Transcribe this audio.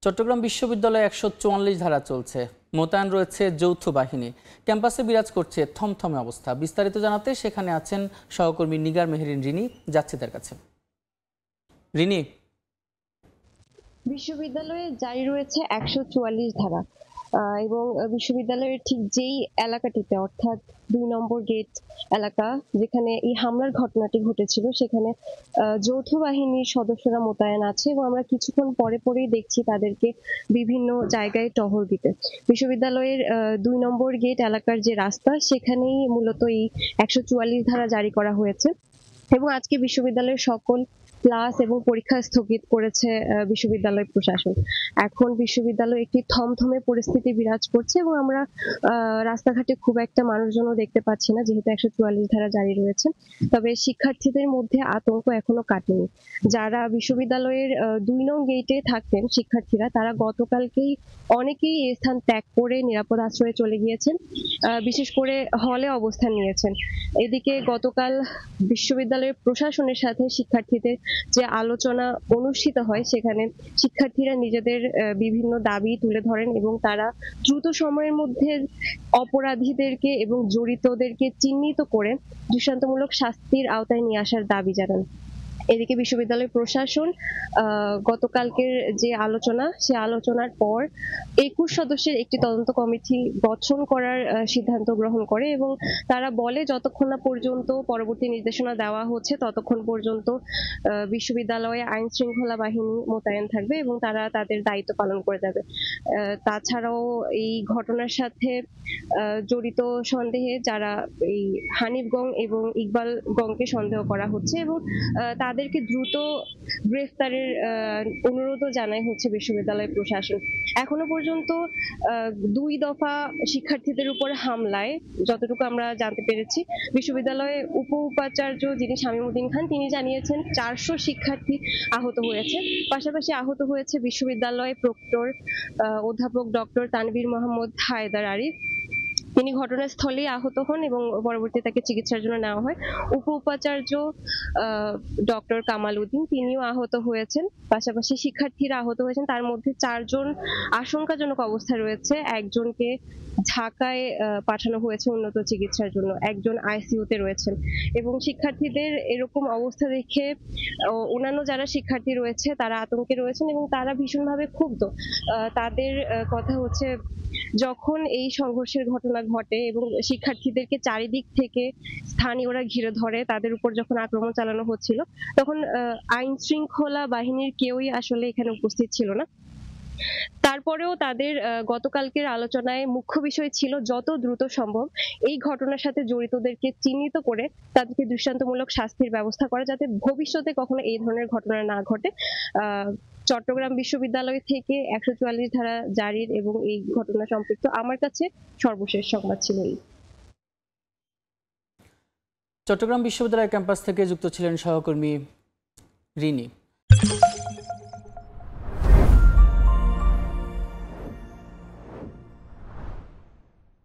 চট্টগ্রাম বিশ্ববিদ্যালয়ে ১৪৪ ধারা চলছে, মোতায়েন রয়েছে যৌথ বাহিনী। ক্যাম্পাসে বিরাজ করছে থমথমে অবস্থা। বিস্তারিত জানাতে সেখানে আছেন সহকর্মী নিগার মেহেরিন রিনি। যাচ্ছে তার কাছে। রিনি, বিশ্ববিদ্যালয়ে জারি রয়েছে ১৪৪ ধারা এবং বিশ্ববিদ্যালয়ের ঠিক যেই এলাকাটিতে অর্থাৎ ২ নম্বর গেট এলাকা যেখানে এই হামলার ঘটনাটি ঘটেছিল সেখানে যৌথ বাহিনীর সদস্যরা মোতায়েন আছে এবং আমরা কিছুক্ষণ পরেই দেখছি তাদেরকে বিভিন্ন জায়গায় টহল দিতে। বিশ্ববিদ্যালয়ের ২ নম্বর গেট এলাকার যে রাস্তা সেখানেই মূলত এই ১৪৪ ধারা জারি করা হয়েছে এবং আজকে বিশ্ববিদ্যালয়ের সকল ক্লাস এবং পরীক্ষা স্থগিত করেছে বিশ্ববিদ্যালয় প্রশাসন। এখন বিশ্ববিদ্যালয়ে একটি থমথমে পরিস্থিতি বিরাজ করছে এবং আমরা রাস্তাঘাটে খুব একটা মানুষজনও দেখতে পাচ্ছি না, যেহেতু ১৪৪ ধারা জারি রয়েছে। তবে শিক্ষার্থীদের মধ্যে আতঙ্ক এখনো কাটেনি। যারা বিশ্ববিদ্যালয়ের ২ নং গেটে থাকতেন শিক্ষার্থীরা, তারা গতকালকেই অনেকেই এই স্থান ত্যাগ করে নিরাপদ আশ্রয়ে চলে গিয়েছেন, বিশেষ করে হলে অবস্থান নিয়েছেন। এদিকে গতকাল বিশ্ববিদ্যালয়ের প্রশাসনের সাথে শিক্ষার্থীদের যে আলোচনা অনুষ্ঠিত হয় সেখানে শিক্ষার্থীরা নিজেদের বিভিন্ন দাবি তুলে ধরেন এবং তারা দ্রুত সময়ের মধ্যে অপরাধীদেরকে এবং জড়িতদেরকে চিহ্নিত করে দৃষ্টান্তমূলক শাস্তির আওতায় নিয়ে আসার দাবি জানান। এদিকে বিশ্ববিদ্যালয় প্রশাসন গতকালকের যে আলোচনা, সে আলোচনার পর ২১ সদস্যের একটি তদন্ত কমিটি গঠন করার সিদ্ধান্ত গ্রহণ করে এবং তারা বলে যতক্ষণ না পর্যন্ত পরবর্তী নির্দেশনা দেওয়া হচ্ছে ততক্ষণ পর্যন্ত বিশ্ববিদ্যালয়ে আইন শৃঙ্খলা বাহিনী মোতায়েন থাকবে এবং তারা তাদের দায়িত্ব পালন করে যাবে। তাছাড়াও এই ঘটনার সাথে জড়িত সন্দেহে যারা এই হানিফ গং এবং ইকবাল গংকে সন্দেহ করা হচ্ছে এবং তাদেরকে দ্রুত গ্রেফতারের অনুরোধও জানাই হচ্ছে বিশ্ববিদ্যালয় প্রশাসন। এখনো পর্যন্ত ২ দফা শিক্ষার্থীদের উপর হামলায় যতটুকু আমরা জানতে পেরেছি, বিশ্ববিদ্যালয়ের উপাচার্য যিনি শামীমউদ্দিন খান তিনি জানিয়েছেন ৪০০ শিক্ষার্থী আহত হয়েছে। পাশাপাশি আহত হয়েছে বিশ্ববিদ্যালয় প্রক্টর অধ্যাপক ডক্টর তানভীর মোহাম্মদ হায়দার আরিফ। তিনি ঘটনাস্থলেই আহত হন এবং পরবর্তীতে তাকে চিকিৎসার জন্য নেওয়া হয়। উপাচার্য ডক্টর কামাল উদ্দিন তিনিও আহত হয়েছেন। পাশাপাশি শিক্ষার্থীরা আহত হয়েছেন, তার মধ্যে ৪ জন আশঙ্কাজনক অবস্থায় রয়েছে। একজনকে ঢাকায় পাঠানো হয়েছে উন্নত চিকিৎসার জন্য, একজন আইসিইউতে রয়েছেন। এবং শিক্ষার্থীদের এরকম অবস্থা দেখে অন্যান্য যারা শিক্ষার্থী রয়েছে তারা আতঙ্কে রয়েছেন এবং তারা ভীষণভাবে ক্ষুব্ধ। তাদের কথা হচ্ছে, যখন এই সংঘর্ষের ঘটনা ঘটে এবং শিক্ষার্থীদেরকে চারিদিক থেকে স্থানীয়রা ঘিরে ধরে, তাদের উপর যখন আক্রমণ চালানো হচ্ছিল তখন আইন শৃঙ্খলা বাহিনীর কেউই আসলে এখানে উপস্থিত ছিল না। তারপরেও তাদের গতকালকের আলোচনায় মুখ্য বিষয় ছিল যত দ্রুত সম্ভব এই ঘটনার সাথে জড়িতদেরকে চিহ্নিত করে তাদেরকে দৃষ্টান্তমূলক শাস্তির ব্যবস্থা করা, যাতে ভবিষ্যতে কখনো এই ধরনের ঘটনা না ঘটে। চট্টগ্রাম বিশ্ববিদ্যালয় থেকে ১৪৪ ধারা জারির এবং এই ঘটনা সম্পৃক্ত আমার কাছে সর্বশেষ সংবাদ ছিল এই। চট্টগ্রাম বিশ্ববিদ্যালয় ক্যাম্পাস থেকে যুক্ত ছিলেন সহকর্মী রিনি।